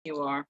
You are.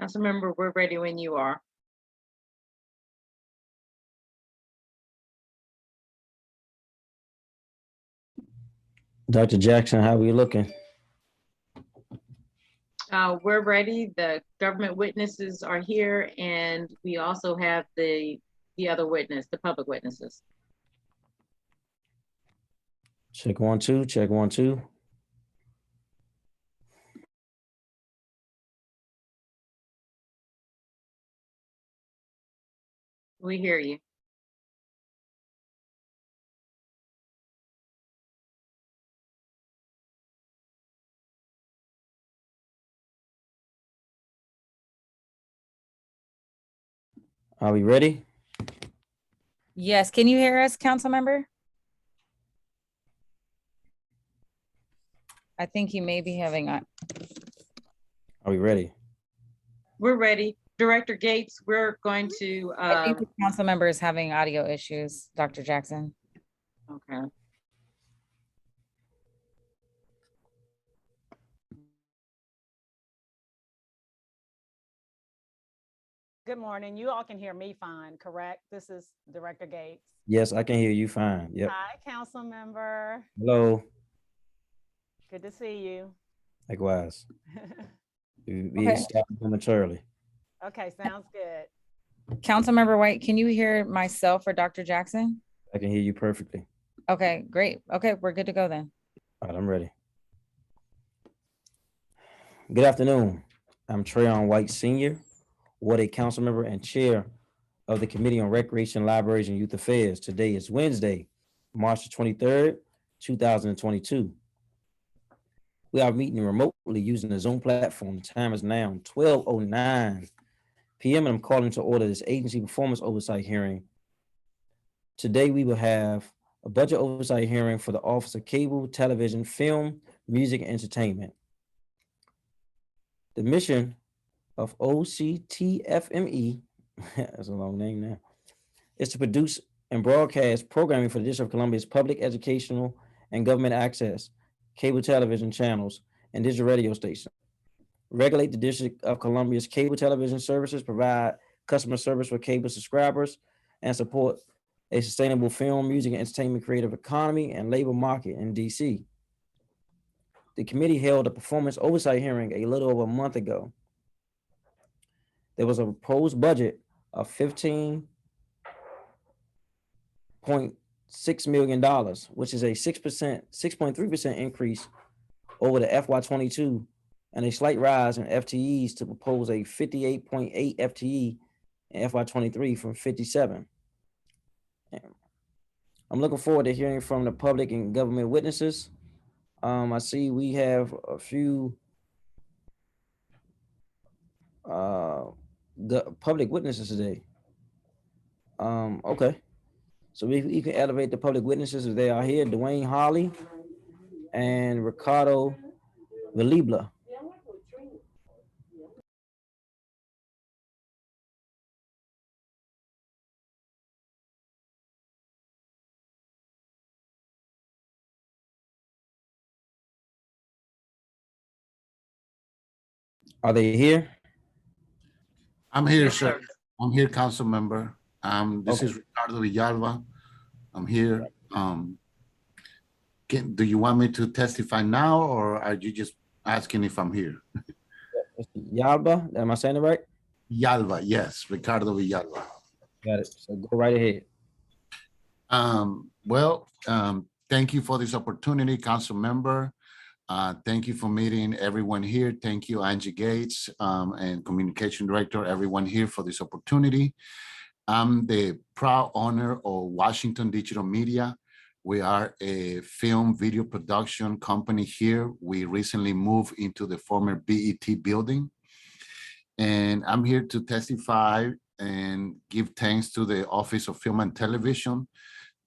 Councilmember, we're ready when you are. Dr. Jackson, how are we looking? We're ready. The government witnesses are here, and we also have the other witness, the public witnesses. Check 1 2, check 1 2. We hear you. Are we ready? Yes, can you hear us, council member? I think he may be having a, Are we ready? We're ready. Director Gates, we're going to, I think the council member is having audio issues, Dr. Jackson. okay. Good morning. You all can hear me fine, correct? This is Director Gates. Yes, I can hear you fine. Yep. Hi, council member. Hello. Good to see you. Likewise. We Okay. start momentarily. Okay, sounds good. Council member White, can you hear myself or Dr. Jackson? I can hear you perfectly. Okay, great. Okay, we're good to go then. All right, I'm ready. Good afternoon. I'm Trayon White Sr., Ward 8 council member and chair of the Committee on Recreation, Libraries, and Youth Affairs. Today is Wednesday, March 23rd, 2022. We are meeting remotely using the Zoom platform. The time is now 12:09 p.m. and I'm calling to order this agency performance oversight hearing. Today we will have a budget oversight hearing for the Office of Cable, Television, Film, Music, and Entertainment. The mission of OCTFME, that's a long name now, is to produce and broadcast programming for the District of Columbia's public educational and government access, cable television channels, and digital radio stations. Regulate the District of Columbia's cable television services, provide customer service for cable subscribers, and support a sustainable film, music, and entertainment creative economy and labor market in DC. The committee held a performance oversight hearing a little over a month ago. There was a proposed budget of $15.6 million, which is a 6.3% increase over the FY22 and a slight rise in FTEs to propose a 58.8 FTE in FY23 from 57. I'm looking forward to hearing from the public and government witnesses. I see we have a few public witnesses today. Okay. So we can elevate the public witnesses if they are here. Dwayne Holly and Ricardo Velibla. Are they here? I'm here, Yes, sir. sir. I'm here, council member. This Okay. is Ricardo Villalba. I'm here. Do you want me to testify now, or are you just asking if I'm here? Yalba, am I saying it right? Villalba, yes, Ricardo Villalba. Got it. So go right ahead. Thank you for this opportunity, council member. Thank you for meeting everyone here. Thank you, Angie Gates, and communication director, everyone here for this opportunity. I'm the proud owner of Washington Digital Media. We are a film video production company here. We recently moved into the former BET building. And I'm here to testify and give thanks to the Office of Film and Television.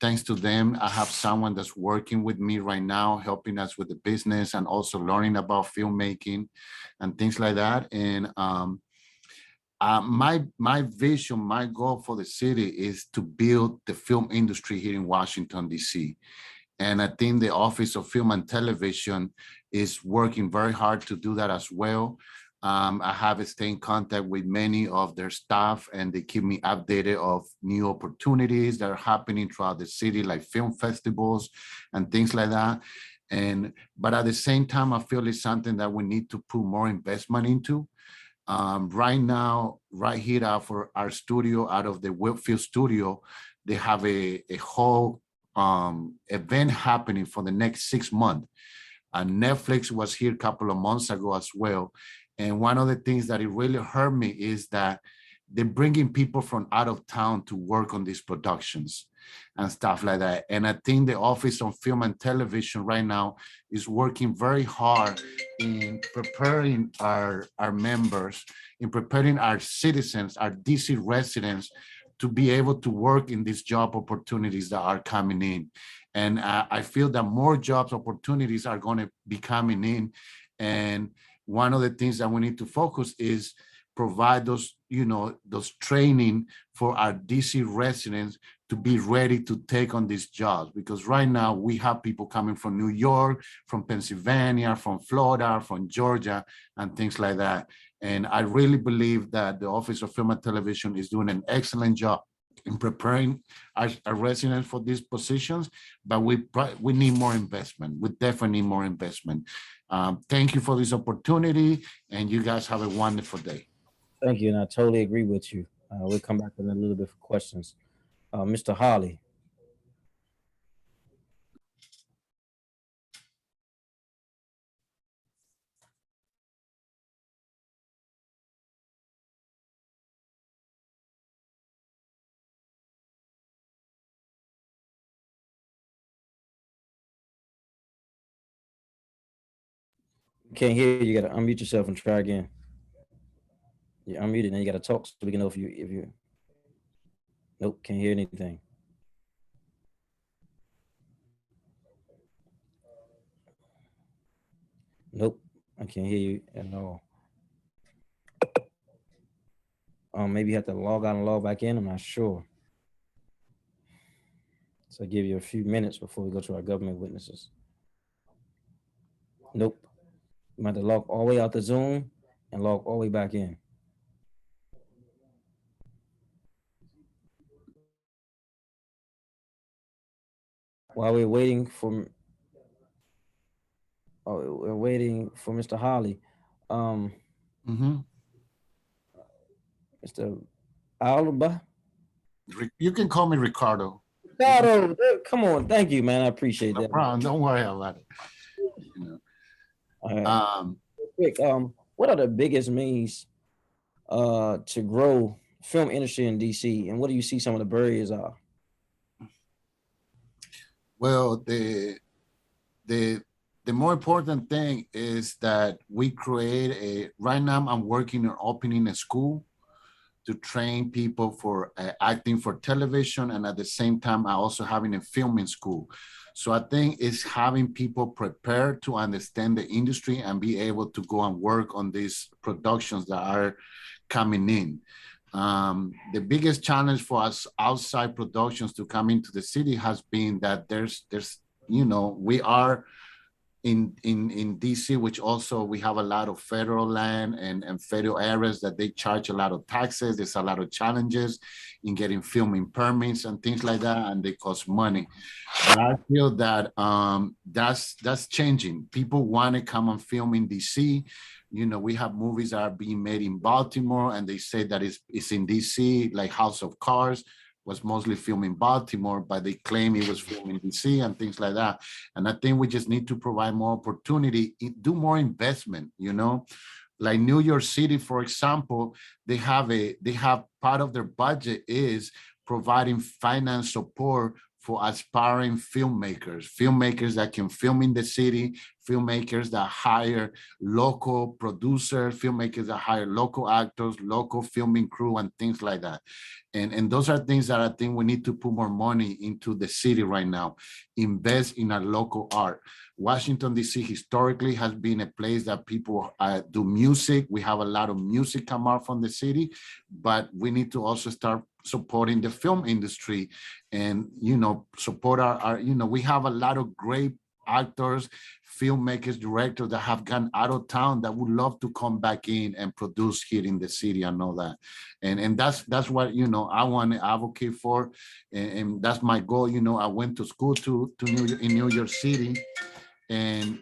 Thanks to them, I have someone that's working with me right now, helping us with the business and also learning about filmmaking and things like that. And my vision, my goal for the city is to build the film industry here in Washington, DC. And I think the Office of Film and Television is working very hard to do that as well. I have stayed in contact with many of their staff, and they keep me updated of new opportunities that are happening throughout the city, like film festivals and things like that. But at the same time, I feel it's something that we need to put more investment into. Right now, right here for our studio, out of the Whitfield studio, they have a whole event happening for the next 6 months. Netflix was here a couple of months ago as well. And one of the things that it really hurt me is that they're bringing people from out of town to work on these productions and stuff like that. And I think the Office of Film and Television right now is working very hard in preparing our members, in preparing our citizens, our DC residents, to be able to work in these job opportunities that are coming in. And I feel that more jobs opportunities are going to be coming in. And one of the things that we need to focus is provide those training for our DC residents to be ready to take on these jobs. Because right now we have people coming from New York, from Pennsylvania, from Florida, from Georgia, and things like that. And I really believe that the Office of Film and Television is doing an excellent job in preparing our residents for these positions, but we need more investment. We definitely need more investment. Thank you for this opportunity, and you guys have a wonderful day. Thank you, and I totally agree with you. We'll come back in a little bit for questions. Mr. Holly. Can't hear you. You gotta unmute yourself and try again. You're unmuted and you gotta talk so we can know if you. Nope, can't hear anything. Nope, I can't hear you at all. Maybe you have to log out and log back in. I'm not sure. So I'll give you a few minutes before we go to our government witnesses. Nope. You might have to log all the way out the Zoom and log all the way back in. While we're waiting for Mr. Holly, Mhm. Mr. Alba. You can call me Ricardo. Ricardo, come on, thank you, man. I appreciate No that. problem. Don't worry about it. You know. All right. Quick, what are the biggest means to grow film industry in DC, and what do you see some of the barriers are? Well, the more important thing is that we create right now I'm working on opening a school to train people for acting for television. And at the same time, I also having a filming school. So I think it's having people prepared to understand the industry and be able to go and work on these productions that are coming in. The biggest challenge for us outside productions to come into the city has been that there's we are in DC, which also we have a lot of federal land and federal areas that they charge a lot of taxes. There's a lot of challenges in getting filming permits and things like that, and they cost money. But I feel that that's changing. People want to come and film in DC. We have movies that are being made in Baltimore, and they say that it's in DC, like House of Cards was mostly filmed in Baltimore, but they claim it was filmed in DC and things like that. And I think we just need to provide more opportunity, do more investment, like New York City, for example, they have part of their budget is providing finance support for aspiring filmmakers that can film in the city, filmmakers that hire local producers, filmmakers that hire local actors, local filming crew, and things like that. And those are things that I think we need to put more money into the city right now, invest in our local art. Washington, D.C. historically has been a place that people do music. We have a lot of music come out from the city, but we need to also start supporting the film industry and, support our we have a lot of great actors, filmmakers, directors that have gone out of town that would love to come back in and produce here in the city. I know that. And that's what, I want to advocate for. And that's my goal. I went to school in New York City. And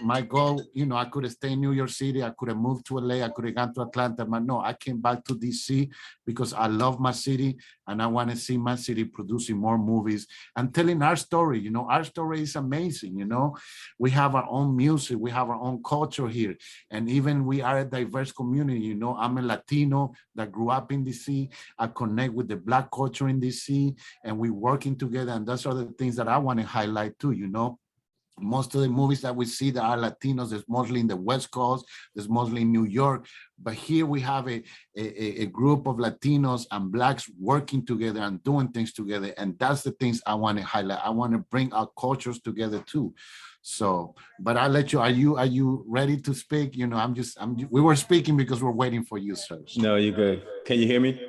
my goal, I could have stayed in New York City. I could have moved to LA. I could have gone to Atlanta. But no, I came back to DC because I love my city and I want to see my city producing more movies and telling our story. Our story is amazing. We have our own music. We have our own culture here. And even we are a diverse community. I'm a Latino that grew up in DC. I connect with the Black culture in DC and we're working together. And that's other things that I want to highlight too, Most of the movies that we see that are Latinos, there's mostly in the West Coast, there's mostly in New York. But here we have a group of Latinos and Blacks working together and doing things together. And that's the things I want to highlight. I want to bring our cultures together too. So, but I'll let you, are you ready to speak? We were speaking because we're waiting for you, sir. No, you're good. Can you hear me?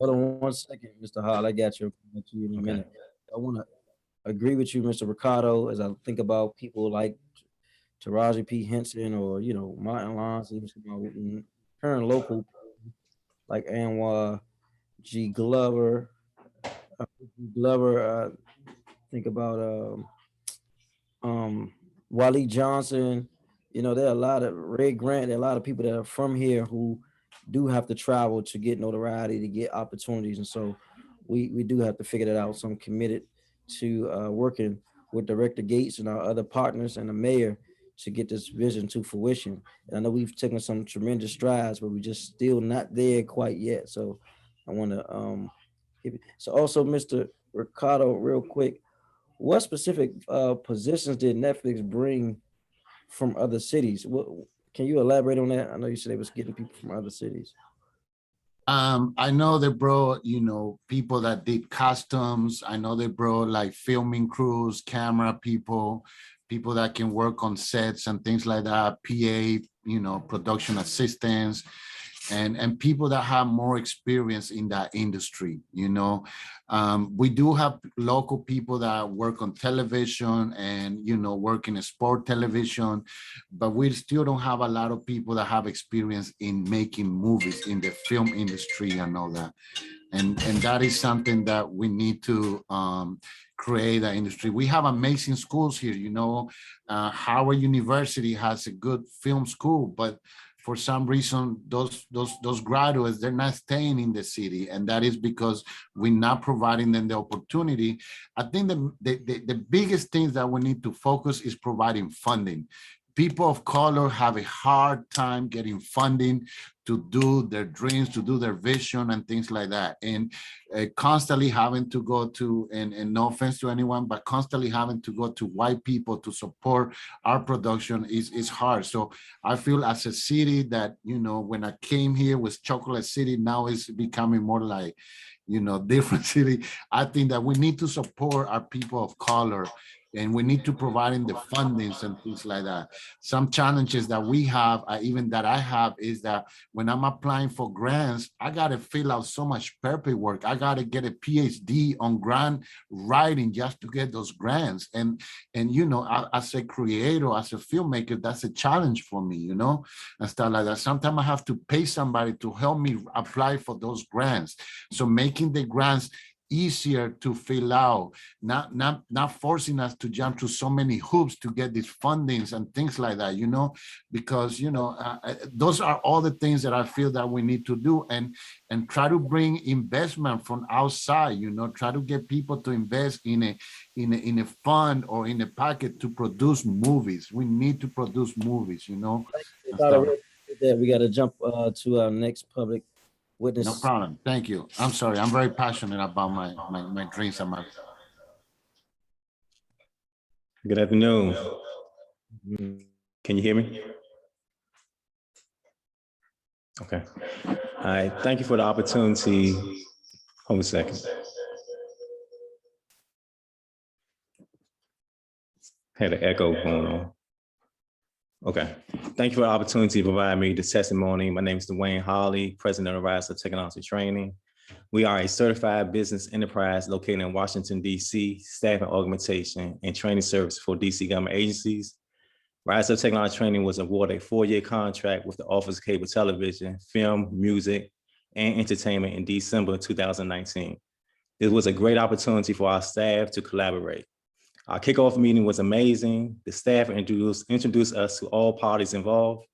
Hold on one second, Mr. Hall. I got you. I'll get you in a minute. I want to agree with you, Mr. Ricardo, as I think about people like Taraji P. Henson or, Martin Lawrence, even current local like Anwar G. Glover. Think about Wally Johnson. There are a lot of Ray Grant, there are a lot of people that are from here who do have to travel to get notoriety, to get opportunities. And so we do have to figure that out. So I'm committed to working with Director Gates and our other partners and the mayor to get this vision to fruition. And I know we've taken some tremendous strides, but we're just still not there quite yet. So I want to so also, Mr. Ricardo, real quick, what specific positions did Netflix bring from other cities? Can you elaborate on that? I know you said they was getting people from other cities. I know they brought, people that did costumes. I know they brought like filming crews, camera people that can work on sets and things like that, PA, production assistants. and people that have more experience in that industry. We do have local people that work on television and work in sport television, but we still don't have a lot of people that have experience in making movies in the film industry and all that. And that is something that we need to create an industry. We have amazing schools here. Howard University has a good film school, but for some reason, those graduates, they're not staying in the city, and that is because we're not providing them the opportunity. I think the biggest things that we need to focus is providing funding. People of color have a hard time getting funding to do their dreams, to do their vision and things like that. And constantly having to go to, and no offense to anyone, but constantly having to go to white people to support our production is hard. So I feel as a city that, when I came here was Chocolate City, now it's becoming more like, different city. I think that we need to support our people of color, and we need to provide in the fundings and things like that. Some challenges that we have, even that I have, is that when I'm applying for grants, I got to fill out so much paperwork. I got to get a PhD on grant writing just to get those grants. And as a creator, as a filmmaker, that's a challenge for me, and stuff like that. Sometimes I have to pay somebody to help me apply for those grants. So making the grants easier to fill out, not forcing us to jump through so many hoops to get these fundings and things like that, because those are all the things that I feel that we need to do, and try to bring investment from outside, try to get people to invest in a fund or in a packet to produce movies. We need to produce movies, That we got to jump to our next public witness. No problem. Thank you. I'm sorry. I'm very passionate about my dreams and my. Good afternoon. Mhm. Can you hear me? Okay. All right. Thank you for the opportunity. Hold a second. Had an echo going on. Okay. Thank you for the opportunity to provide me this testimony. My name is Dwayne Hawley, President of Rise of Technology Training. We are a certified business enterprise located in Washington, D.C., staffing augmentation and training service for D.C. government agencies. Rise of Technology Training was awarded a 4-year contract with the Office of Cable Television, Film, Music, and Entertainment in December 2019. This was a great opportunity for our staff to collaborate. Our kickoff meeting was amazing. The staff introduced us to all parties involved.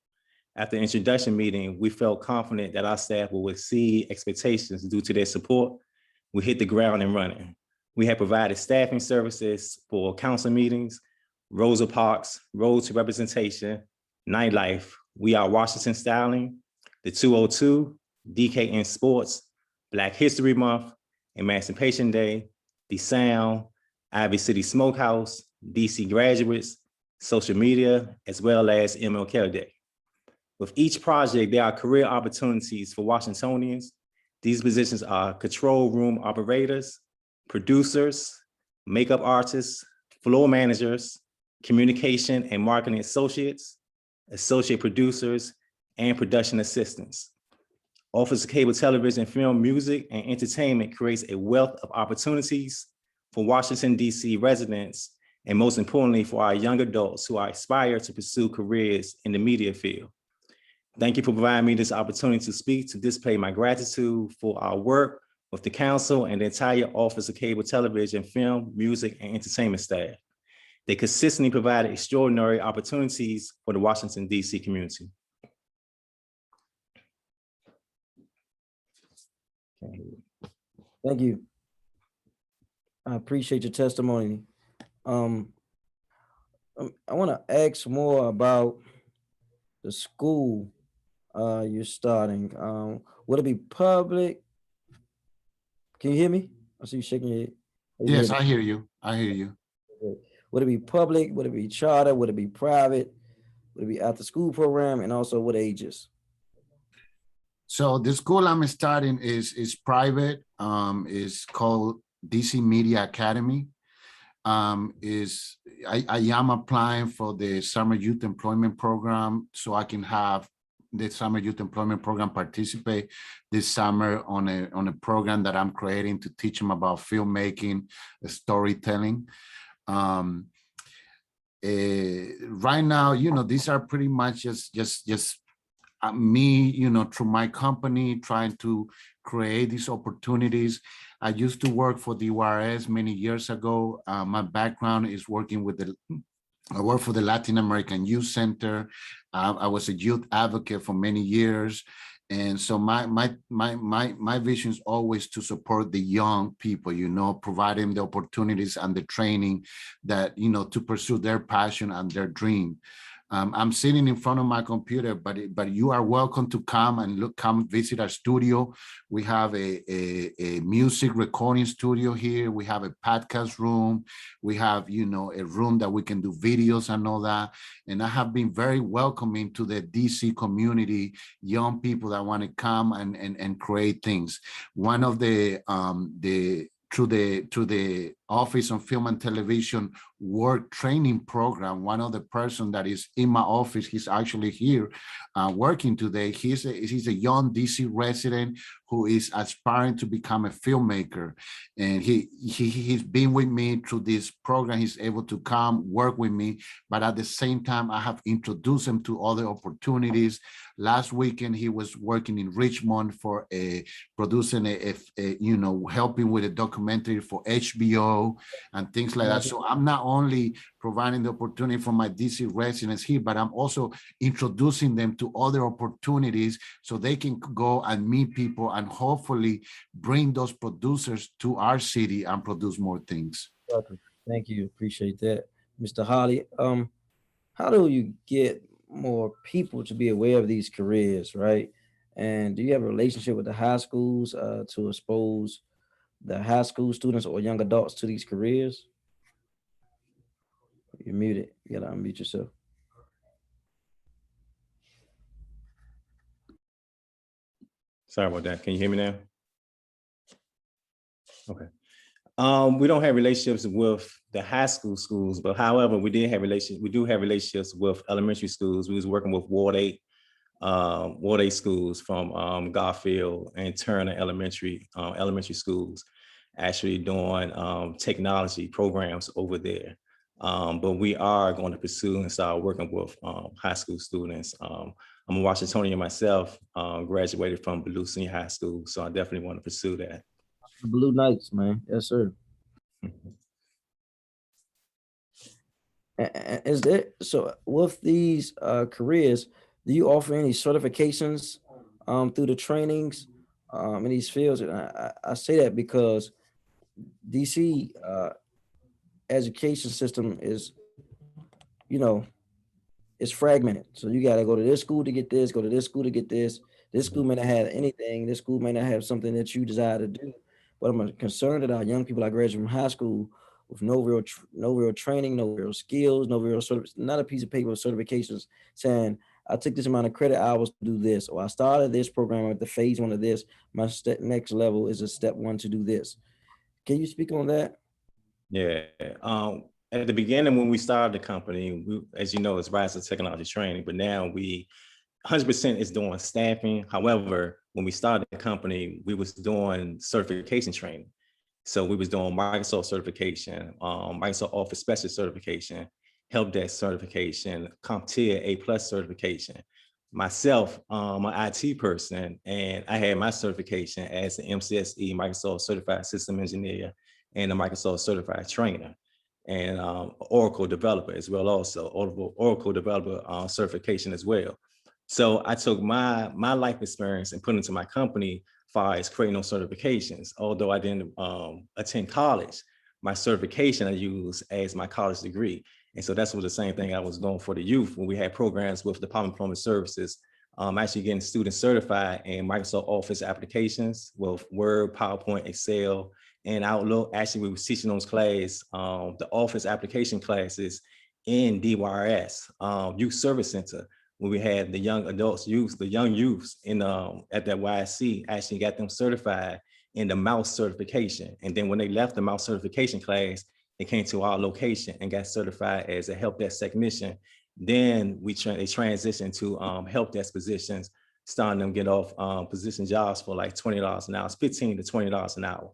After the introduction meeting, we felt confident that our staff will exceed expectations due to their support. We hit the ground and running. We have provided staffing services for council meetings, Rosa Parks, Road to Representation, Nightlife, We Are Washington Styling, the 202, DKN Sports, Black History Month, Emancipation Day, The Sound, Ivy City Smokehouse, DC Graduates, social media, as well as MLK Day. With each project, there are career opportunities for Washingtonians. These positions are control room operators, producers, makeup artists, floor managers, communication and marketing associates, associate producers, and production assistants. Office of Cable Television, Film, Music, and Entertainment creates a wealth of opportunities for Washington, D.C. residents, and most importantly, for our young adults who are aspire to pursue careers in the media field. Thank you for providing me this opportunity to speak, to display my gratitude for our work with the council and the entire Office of Cable Television, Film, Music, and Entertainment staff. They consistently provide extraordinary opportunities for the Washington, D.C. community. Thank you. I appreciate your testimony. I want to ask more about the school you're starting. Would it be public? Can you hear me? I see you shaking your head. Yes, I hear you. I hear you. Would it be public? Would it be charter? Would it be private? Would it be after school program? And also what ages? So the school I'm starting is private. Is called DC Media Academy. I am applying for the Summer Youth Employment Program so I can have the Summer Youth Employment Program participate this summer on a program that I'm creating to teach them about filmmaking, storytelling. Right now, these are pretty much just me, through my company, trying to create these opportunities. I used to work for the URS many years ago. My background is working with I work for the Latin American Youth Center. I was a youth advocate for many years. And so my vision is always to support the young people, providing the opportunities and the training that, to pursue their passion and their dream. I'm sitting in front of my computer, but you are welcome to come visit our studio. We have a music recording studio here. We have a podcast room. We have, a room that we can do videos and all that. And I have been very welcoming to the DC community, young people that want to come and create things. One of through the Office of Film and Television work training program, one of the person that is in my office, he's actually here working today. He's a young DC resident who is aspiring to become a filmmaker. And he's been with me through this program. He's able to come work with me, but at the same time, I have introduced him to other opportunities. Last weekend, he was working in Richmond for producing helping with a documentary for HBO and things like that. So I'm not only providing the opportunity for my DC residents here, but I'm also introducing them to other opportunities so they can go and meet people and hopefully bring those producers to our city and produce more things. Thank you. Appreciate that. Mr. Holly, how do you get more people to be aware of these careers, right? And do you have a relationship with the high schools to expose the high school students or young adults to these careers? You're muted. You gotta unmute yourself. Sorry about that. Can you hear me now? Okay. We don't have relationships with the high school schools, but however, we do have relationships with elementary schools. We was working with Ward 8 schools from Garfield and Turner elementary schools, actually doing technology programs over there. But we are going to pursue and start working with high school students. I'm a Washingtonian myself, graduated from Blue Senior High School, so I definitely want to pursue that. Blue Knights, man. Yes, sir. Is there, so with these careers, do you offer any certifications through the trainings in these fields? And I say that because DC education system is, it's fragmented. So you got to go to this school to get this, go to this school to get this. This school may not have anything. This school may not have something that you desire to do. But I'm concerned that our young people that graduate from high school with no real training, no real skills, no real not a piece of paper with certifications saying, I took this amount of credit hours to do this, or I started this program at the phase 1 of this. My next level is a step 1 to do this. Can you speak on that? Yeah. At the beginning, when we started the company, as you know, it's Rise of Technology Training, but now we 100% is doing staffing. However, when we started the company, we was doing certification training. So we was doing Microsoft certification, Microsoft Office Specialist certification, Help Desk certification, CompTIA A+ certification. Myself, I'm an IT person, and I had my certification as an MCSE, Microsoft Certified System Engineer, and a Microsoft Certified Trainer, and Oracle Developer as well, also Oracle Developer certification as well. So I took my life experience and put it into my company as far as creating those certifications. Although I didn't attend college, my certification I used as my college degree. And so that's what the same thing I was doing for the youth when we had programs with Department of Employment Services, actually getting students certified in Microsoft Office applications with Word, PowerPoint, Excel, and Outlook. Actually, we were teaching those classes, the Office application classes in DYRS, Youth Service Center, when we had the young adults, the young youths in at that YSC, actually got them certified in the mouse certification. And then when they left the mouse certification class, they came to our location and got certified as a help desk technician Then they transition to help desk positions, starting them get off position jobs for like $20 an hour, it's $15 to $20 an hour.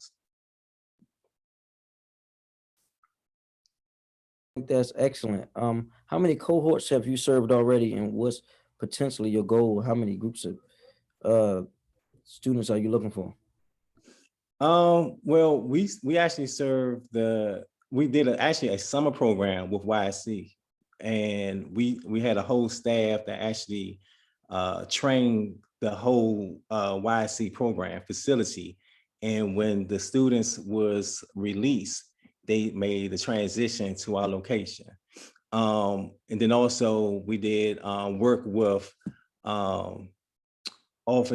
That's excellent. How many cohorts have you served already, and what's potentially your goal? How many groups of students are you looking for? Well, we actually we did actually a summer program with YSC, and we had a whole staff that actually trained the whole YSC program facility. And when the students was released, they made the transition to our location. And then also we did work with with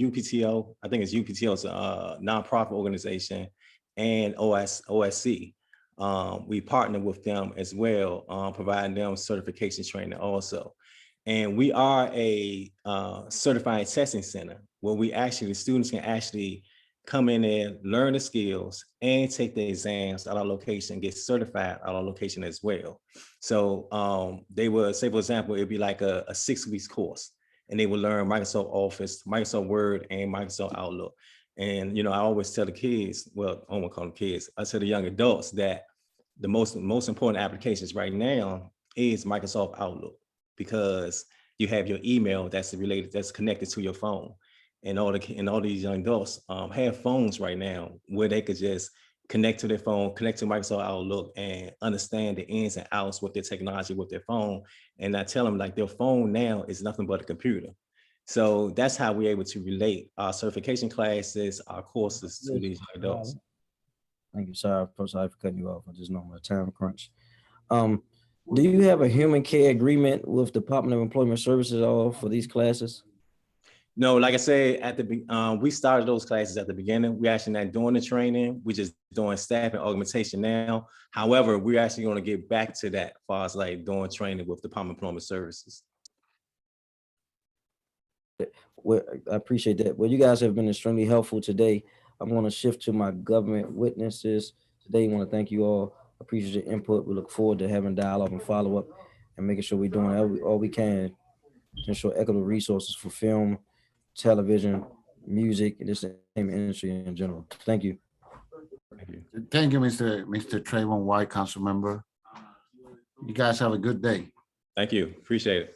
UPTO, I think it's UPTO's a nonprofit organization, and OSC. We partner with them as well, providing them certification training also. And we are a certified testing center where the students can actually come in and learn the skills and take the exams at our location, get certified at our location as well. So they would say, for example, it'd be like a 6 weeks course, and they would learn Microsoft Office, Microsoft Word, and Microsoft Outlook. And I always tell the kids, well, I won't call them kids, I tell the young adults that the most important applications right now is Microsoft Outlook, because you have your email that's connected to your phone. And all these young adults have phones right now where they could just connect to their phone, connect to Microsoft Outlook, and understand the ins and outs with their technology with their phone. And I tell them, like, their phone now is nothing but a computer. So that's how we're able to relate our certification classes, our courses to these young adults. Thank you. Sorry for cutting you off. I just know my time crunch. Do you have a human care agreement with Department of Employment Services all for these classes? No, like I said, we started those classes at the beginning. We're actually not doing the training. We're just doing staff and augmentation now. However, we're actually going to get back to that as far as like doing training with Department of Employment Services. Well, I appreciate that. Well, you guys have been extremely helpful today. I'm going to shift to my government witnesses. Today, I want to thank you all. Appreciate your input. We look forward to having dialogue and follow up and making sure we're doing all we can to ensure equitable resources for film, television, music, and this industry in general. Thank you. Thank you, Mr. Trayvon White, council member. You guys have a good day. Thank you. Appreciate it.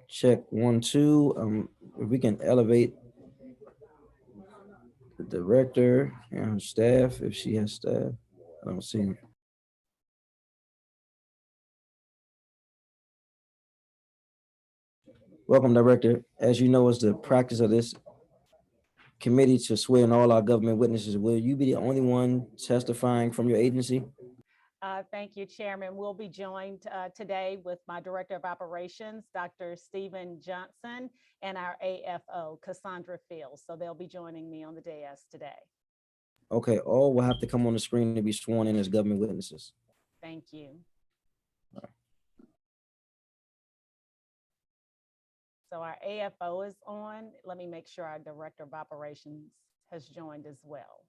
Check 1, 2. If we can elevate the director and her staff, if she has staff. I don't see him. Welcome, Director. As you know, it's the practice of this committee to swear in all our government witnesses. Will you be the only one testifying from your agency? Thank you, Chairman. We'll be joined today with my Director of Operations, Dr. Stephen Johnson, and our AFO, Cassandra Fields. So they'll be joining me on the dais today. Okay, all will have to come on the screen to be sworn in as government witnesses. Thank you. So our AFO is on. Let me make sure our Director of Operations has joined as well.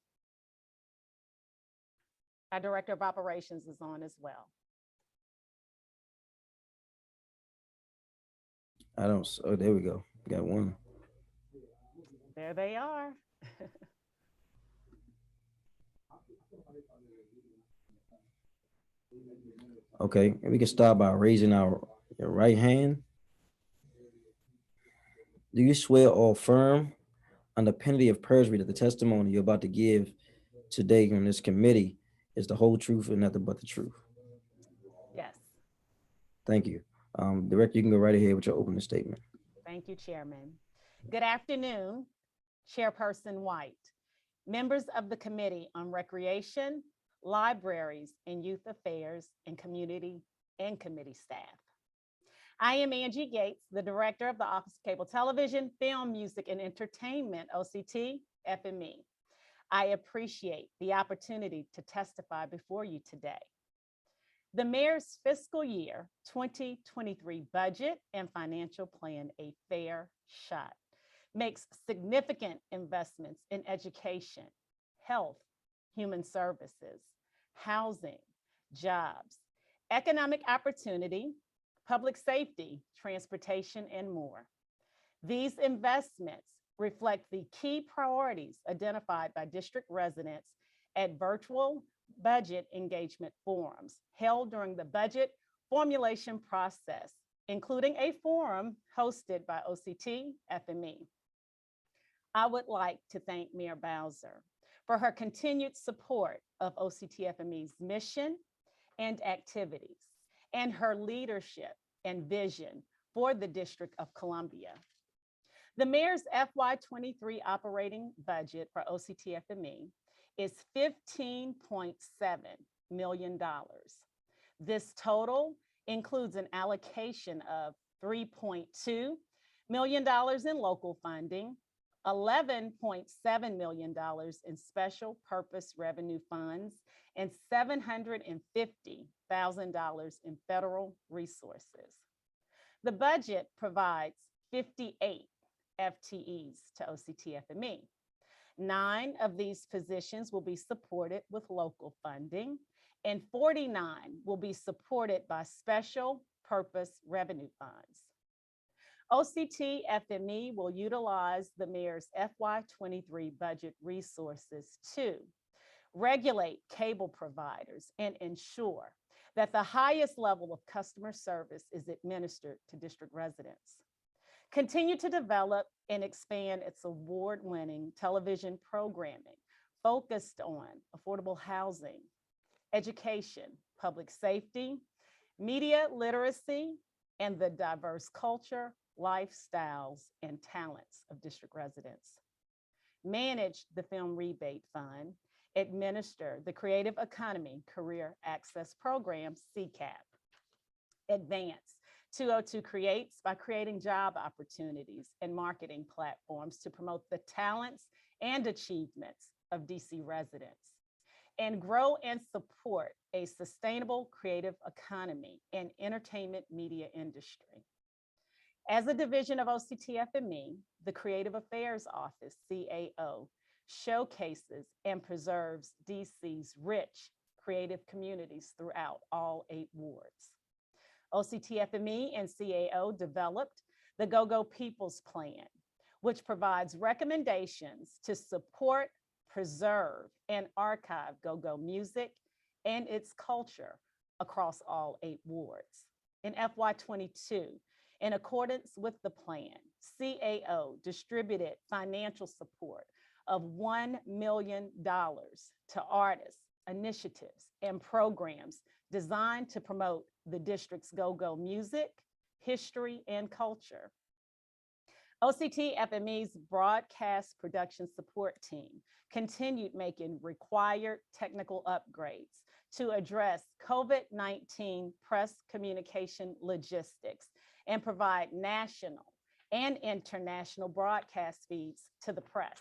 Our Director of Operations is on as well. Oh, there we go. Got one. There they are. Okay, and we can start by raising your right hand. Do you swear or affirm under penalty of perjury that the testimony you're about to give today on this committee is the whole truth and nothing but the truth? Yes. Thank you. Director, you can go right ahead with your opening statement. Thank you, Chairman. Good afternoon, Chairperson White, members of the Committee on Recreation, Libraries, and Youth Affairs, and committee staff. I am Angie Gates, the Director of the Office of Cable Television, Film, Music, and Entertainment, OCTFME. I appreciate the opportunity to testify before you today. The Mayor's fiscal year 2023 budget and financial plan, A Fair Shot, makes significant investments in education, health, human services, housing, jobs, economic opportunity, public safety, transportation, and more. These investments reflect the key priorities identified by district residents at virtual budget engagement forums held during the budget formulation process, including a forum hosted by OCTFME. I would like to thank Mayor Bowser for her continued support of OCTFME's mission and activities, and her leadership and vision for the District of Columbia. The Mayor's FY23 operating budget for OCTFME is $15.7 million. This total includes an allocation of $3.2 million in local funding, $11.7 million in special purpose revenue funds, and $750,000 in federal resources. The budget provides 58 FTEs to OCTFME. 9 of these positions will be supported with local funding, and 49 will be supported by special purpose revenue funds. OCTFME will utilize the Mayor's FY23 budget resources to regulate cable providers and ensure that the highest level of customer service is administered to district residents. Continue to develop and expand its award-winning television programming focused on affordable housing, education, public safety, media literacy, and the diverse culture, lifestyles, and talents of district residents. Manage the Film Rebate Fund, administer the Creative Economy Career Access Program, CCAP. Advance 202 Creates by creating job opportunities and marketing platforms to promote the talents and achievements of DC residents. And grow and support a sustainable creative economy and entertainment media industry. As a division of OCTFME, the Creative Affairs Office, CAO, showcases and preserves DC's rich creative communities throughout all 8 wards. OCTFME and CAO developed the Go-Go People's Plan, which provides recommendations to support, preserve, and archive go-go music and its culture across all 8 wards. In FY22, in accordance with the plan, CAO distributed financial support of $1 million to artists, initiatives, and programs designed to promote the district's go-go music, history, and culture. OCTFME's broadcast production support team continued making required technical upgrades to address COVID-19 press communication logistics and provide national and international broadcast feeds to the press.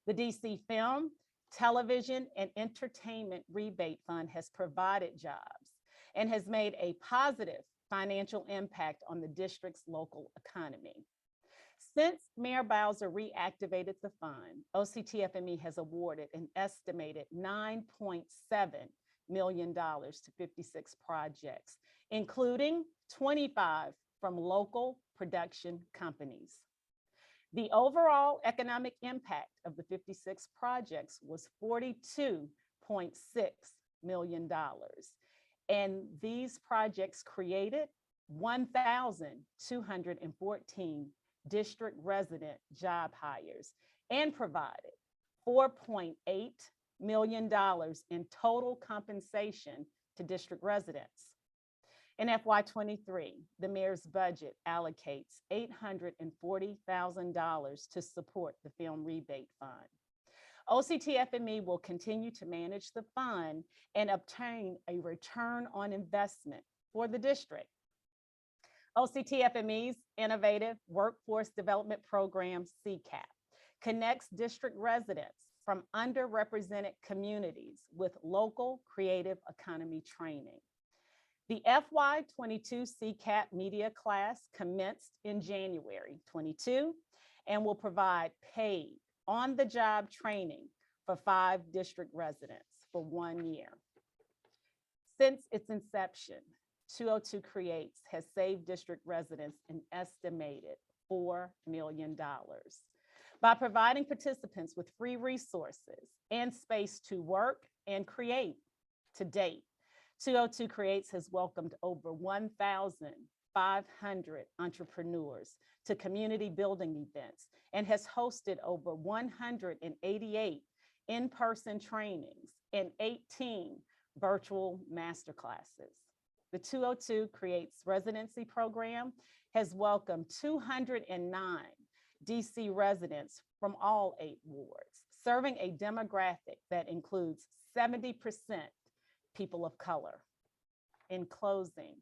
The DC Film, Television, and Entertainment Rebate Fund has provided jobs and has made a positive financial impact on the district's local economy. Since Mayor Bowser reactivated the fund, OCTFME has awarded an estimated $9.7 million to 56 projects, including 25 from local production companies. The overall economic impact of the 56 projects was $42.6 million. And these projects created 1,214 district resident job hires and provided $4.8 million in total compensation to district residents. In FY23, the mayor's budget allocates $840,000 to support the Film Rebate Fund. OCTFME will continue to manage the fund and obtain a return on investment for the district. OCTFME's Innovative Workforce Development Program, CCAP, connects district residents from underrepresented communities with local creative economy training. The FY22 CCAP media class commenced in January 22 and will provide paid on-the-job training for 5 district residents for 1 year. Since its inception, 202 Creates has saved district residents an estimated $4 million by providing participants with free resources and space to work and create. To date, 202 Creates has welcomed over 1,500 entrepreneurs to community building events and has hosted over 188 in-person trainings and 18 virtual masterclasses. The 202 Creates residency program has welcomed 209 DC residents from all 8 wards, serving a demographic that includes 70% people of color. In closing,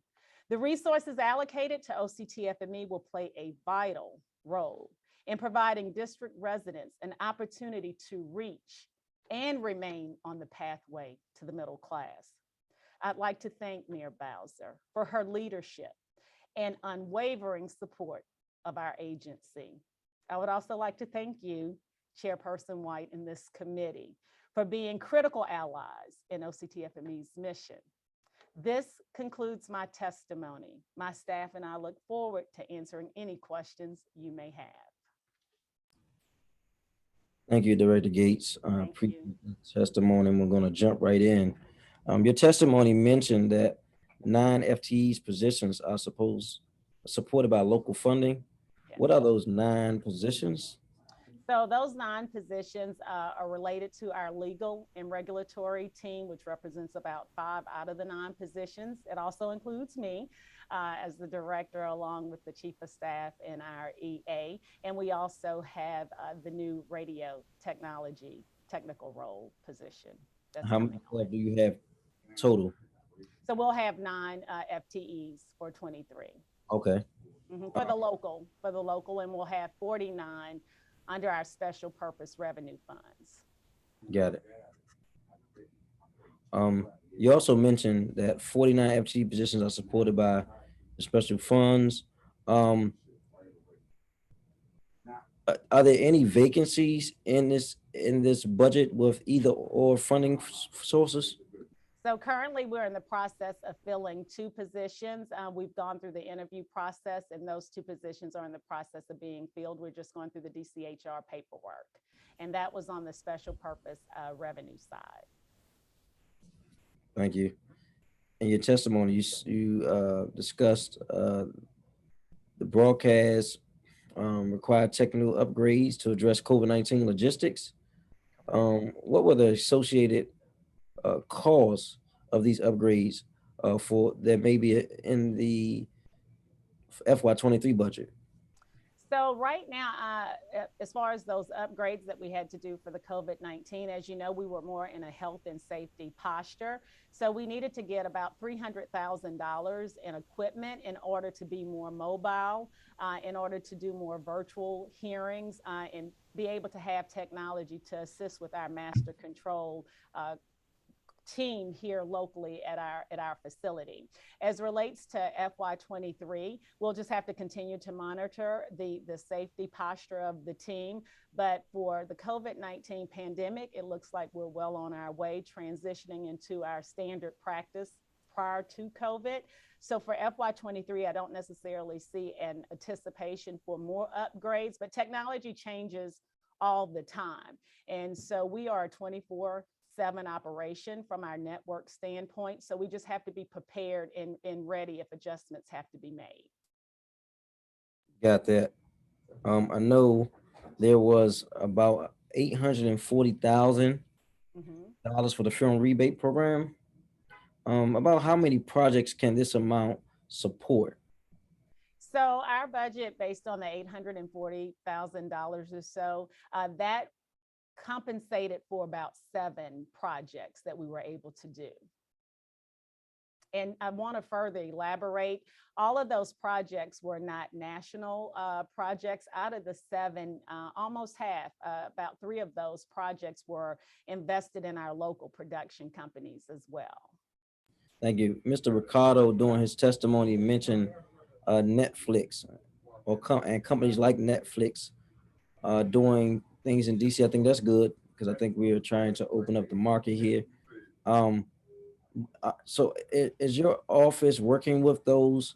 the resources allocated to OCTFME will play a vital role in providing district residents an opportunity to reach and remain on the pathway to the middle class. I'd like to thank Mayor Bowser for her leadership and unwavering support of our agency. I would also like to thank you, Chairperson White, and this committee for being critical allies in OCTFME's mission. This concludes my testimony. My staff and I look forward to answering any questions you may have. Thank you, Director Gates. Appreciate the testimony. We're going to jump right in. Your testimony mentioned that 9 FTEs positions are supported by local funding. Yes. What are those 9 positions? So those 9 positions are related to our legal and regulatory team, which represents about 5 out of the 9 positions. It also includes me as the director, along with the chief of staff and our EA. And we also have the new radio technology technical role position. How many do you have total? So we'll have 9 FTEs for 23. Okay. For the local, and we'll have 49 under our special purpose revenue funds. Got it. You also mentioned that 49 FTE positions are supported by the special funds. Are there any vacancies in this budget with either or funding sources? So currently we're in the process of filling 2 positions. We've gone through the interview process and those 2 positions are in the process of being filled. We're just going through the DCHR paperwork. And that was on the special purpose revenue side. Thank you. In your testimony, you discussed the broadcast required technical upgrades to address COVID-19 logistics. What were the associated costs of these upgrades for that maybe in the FY23 budget? So right now, as far as those upgrades that we had to do for the COVID-19, as you know, we were more in a health and safety posture. So we needed to get about $300,000 in equipment in order to be more mobile, in order to do more virtual hearings, and be able to have technology to assist with our master control team here locally at our facility. As relates to FY23, we'll just have to continue to monitor the safety posture of the team. But for the COVID-19 pandemic, it looks like we're well on our way transitioning into our standard practice prior to COVID. So for FY23, I don't necessarily see an anticipation for more upgrades, but technology changes all the time. And so we are a 24/7 operation from our network standpoint. So we just have to be prepared and ready if adjustments have to be made. Got that. I know there was about $840,000 for the film rebate program. About how many projects can this amount support? So our budget, based on the $840,000 or so, that compensated for about 7 projects that we were able to do. And I want to further elaborate. All of those projects were not national projects. Out of the 7, almost half, about 3 of those projects were invested in our local production companies as well. Thank you. Mr. Ricardo, during his testimony, mentioned Netflix and companies like Netflix doing things in DC. I think that's good because I think we are trying to open up the market here. So is your office working with those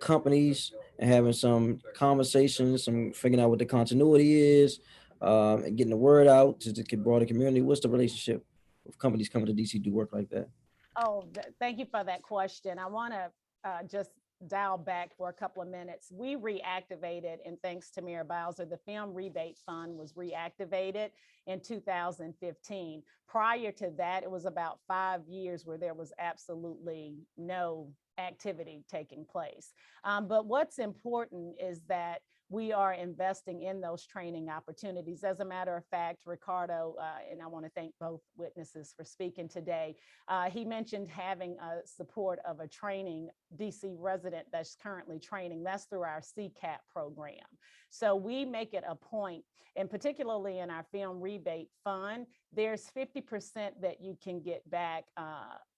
companies and having some conversations, some figuring out what the continuity is, and getting the word out to the broader community? What's the relationship with companies coming to DC do work like that? Oh, thank you for that question. I want to just dial back for a couple of minutes. We reactivated, and thanks to Mayor Bowser, the Film Rebate Fund was reactivated in 2015. Prior to that, it was about 5 years where there was absolutely no activity taking place. But what's important is that we are investing in those training opportunities. As a matter of fact, Ricardo, and I want to thank both witnesses for speaking today, he mentioned having a support of a training DC resident that's currently training. That's through our CCAP program. So we make it a point, and particularly in our Film Rebate Fund, there's 50% that you can get back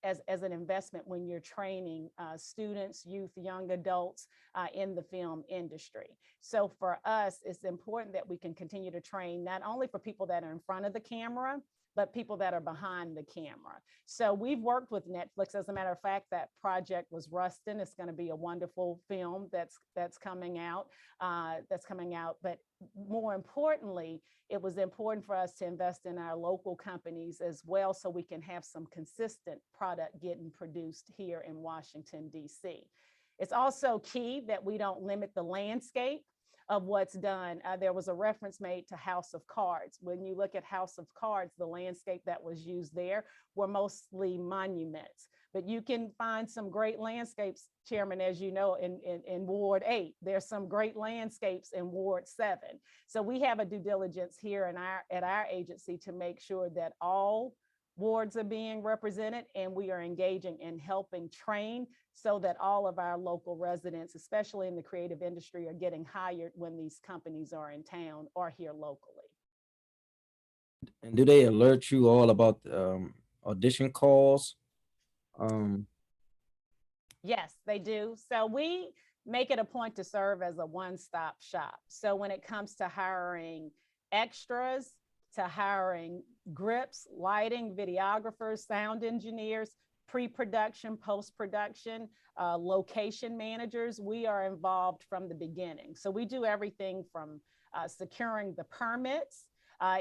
as an investment when you're training students, youth, young adults in the film industry. So for us, it's important that we can continue to train not only for people that are in front of the camera, but people that are behind the camera. So we've worked with Netflix. As a matter of fact, that project was Rustin. It's going to be a wonderful film that's coming out. But more importantly, it was important for us to invest in our local companies as well, so we can have some consistent product getting produced here in Washington, D.C. It's also key that we don't limit the landscape of what's done. There was a reference made to House of Cards. When you look at House of Cards, the landscape that was used there were mostly monuments. But you can find some great landscapes, Chairman, as you know, in Ward 8. There's some great landscapes in Ward 7. So we have a due diligence here at our agency to make sure that all wards are being represented, and we are engaging in helping train so that all of our local residents, especially in the creative industry, are getting hired when these companies are in town or here locally. And do they alert you all about audition calls? Yes, they do. So we make it a point to serve as a one-stop shop. So when it comes to hiring extras, to hiring grips, lighting, videographers, sound engineers, pre-production, post-production, location managers, we are involved from the beginning. So we do everything from securing the permits,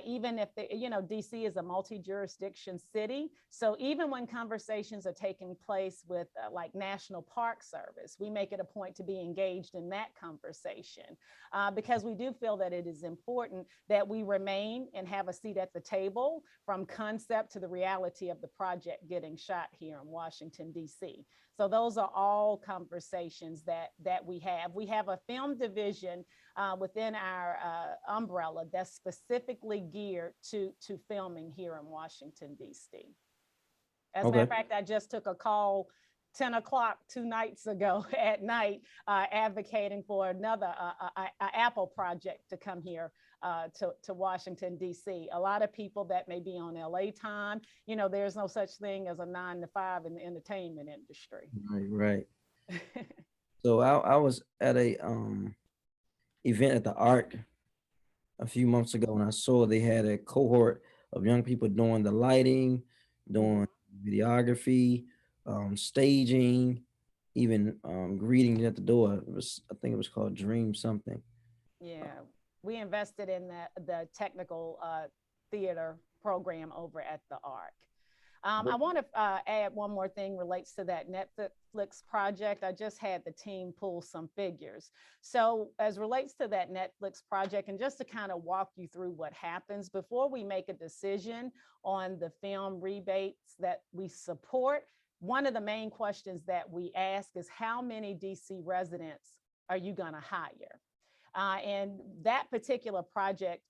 even if DC is a multi-jurisdiction city. So even when conversations are taking place with like National Park Service, we make it a point to be engaged in that conversation because we do feel that it is important that we remain and have a seat at the table from concept to the reality of the project getting shot here in Washington, DC. So those are all conversations that we have. We have a film division within our umbrella that's specifically geared to filming here in Washington, D.C. As a matter of fact, I just took a call 10 o'clock 2 nights ago at night advocating for another Apple project to come here to Washington, D.C. A lot of people that may be on LA time, there's no such thing as a 9 to 5 in the entertainment industry. Right. So I was at a event at the Arc a few months ago, and I saw they had a cohort of young people doing the lighting, doing videography, staging, even greeting at the door. I think it was called Dream something. Yeah, we invested in the technical theater program over at the Arc. I want to add one more thing relates to that Netflix project. I just had the team pull some figures. So as relates to that Netflix project, and just to kind of walk you through what happens before we make a decision on the film rebates that we support, one of the main questions that we ask is how many DC residents are you going to hire? And that particular project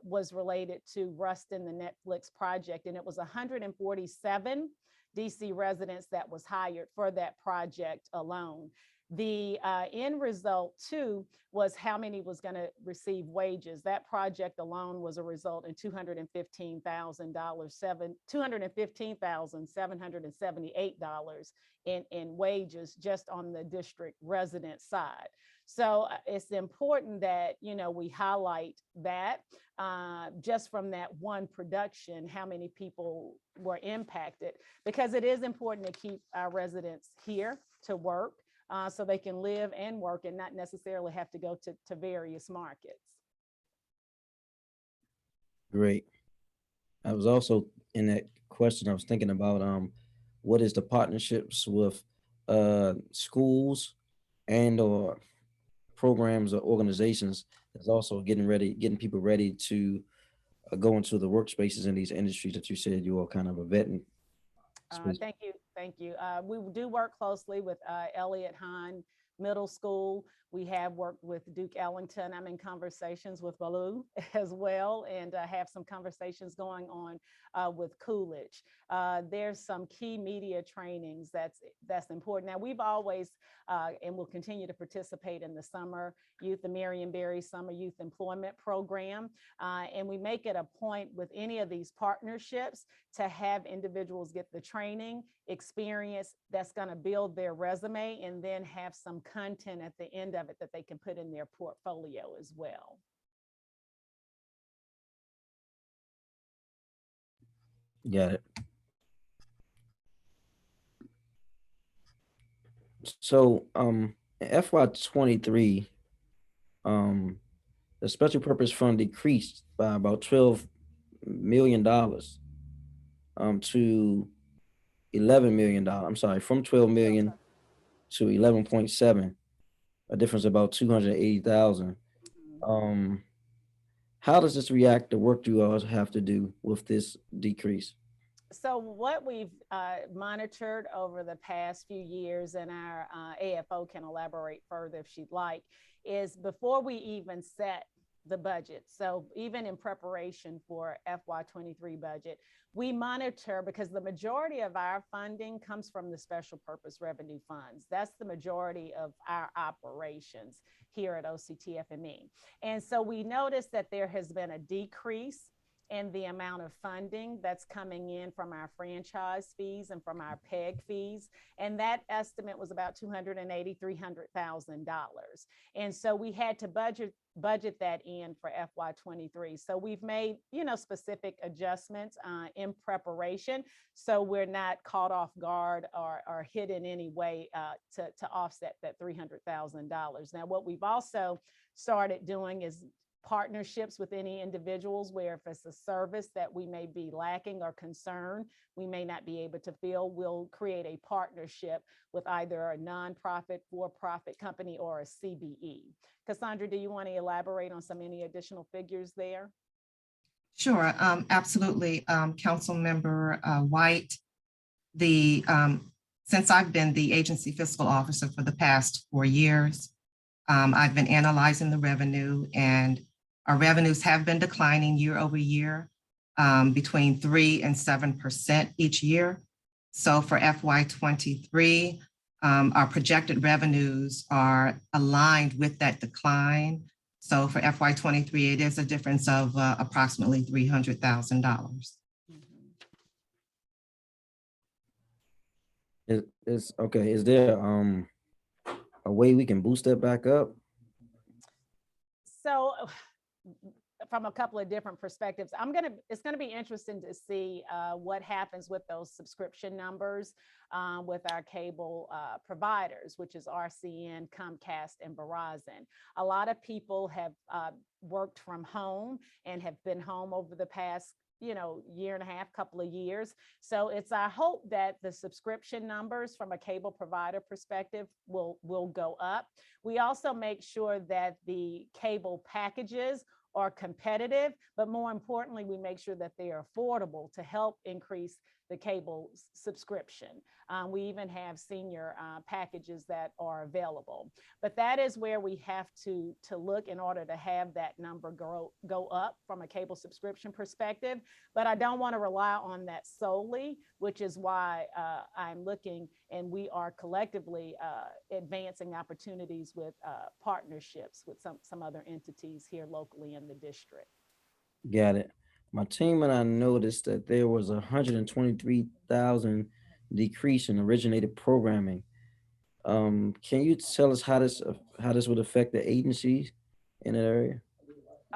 was related to Rustin, the Netflix project, and it was 147 DC residents that was hired for that project alone. The end result too was how many was going to receive wages. That project alone was a result in $215,778 in wages just on the district resident side. So it's important that, you know, we highlight that just from that one production, how many people were impacted, because it is important to keep our residents here to work so they can live and work and not necessarily have to go to various markets. Great. I was also in that question, I was thinking about what is the partnerships with schools and or programs or organizations that's also getting people ready to go into the workspaces in these industries that you said you are kind of a vetting. Thank you. Thank you. We do work closely with Elliott Hahn Middle School. We have worked with Duke Ellington. I'm in conversations with Baloo as well, and have some conversations going on with Coolidge. There's some key media trainings that's important. Now, we've always and will continue to participate in the Summer Youth, the Marion Barry Summer Youth Employment Program. And we make it a point with any of these partnerships to have individuals get the training experience that's going to build their resume, and then have some content at the end of it that they can put in their portfolio as well. Got it. So FY23, the special purpose fund decreased by about $12 million to $11 million. I'm sorry, from 12 million to 11.7, a difference of about 280,000. How does this react to work you all have to do with this decrease? So what we've monitored over the past few years, and our AFO can elaborate further if she'd like, is before we even set the budget, so even in preparation for FY23 budget, we monitor, because the majority of our funding comes from the special purpose revenue funds. That's the majority of our operations here at OCTFME. And so we noticed that there has been a decrease in the amount of funding that's coming in from our franchise fees and from our PEG fees. And that estimate was about $280,000, $300,000. And so we had to budget that in for FY23. So we've made, you know, specific adjustments in preparation, so we're not caught off guard or hit in any way to offset that $300,000. Now, what we've also started doing is partnerships with any individuals where if it's a service that we may be lacking or concerned, we may not be able to fill, we'll create a partnership with either a nonprofit, for-profit company or a CBE. Cassandra, do you want to elaborate on any additional figures there? Sure, absolutely. Councilmember White, since I've been the agency fiscal officer for the past 4 years, I've been analyzing the revenue, and our revenues have been declining year over year, between 3% and 7% each year. So for FY23, our projected revenues are aligned with that decline. So for FY23, it is a difference of approximately $300,000. Okay. Is there a way we can boost that back up? So from a couple of different perspectives, it's gonna be interesting to see what happens with those subscription numbers with our cable providers, which is RCN, Comcast, and Verizon. A lot of people have worked from home and have been home over the past year and a half, couple of years. So it's our hope that the subscription numbers from a cable provider perspective will go up. We also make sure that the cable packages are competitive, but more importantly, we make sure that they are affordable to help increase the cable subscription. We even have senior packages that are available. But that is where we have to look in order to have that number go up from a cable subscription perspective. But I don't want to rely on that solely, which is why I'm looking, and we are collectively advancing opportunities with partnerships with some other entities here locally in the district. Got it. My team and I noticed that there was 123,000 decrease in originated programming. Can you tell us how this would affect the agencies in that area?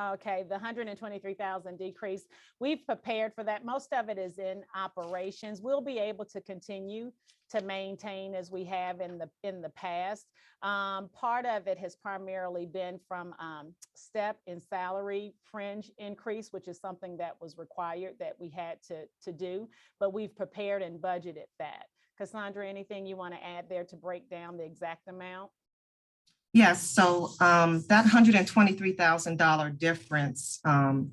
Okay, the 123,000 decrease, we've prepared for that. Most of it is in operations. We'll be able to continue to maintain as we have in the past. Part of it has primarily been from step in salary fringe increase, which is something that was required that we had to do, but we've prepared and budgeted that. Cassandra, anything you want to add there to break down the exact amount? Yes, so that $123,000 difference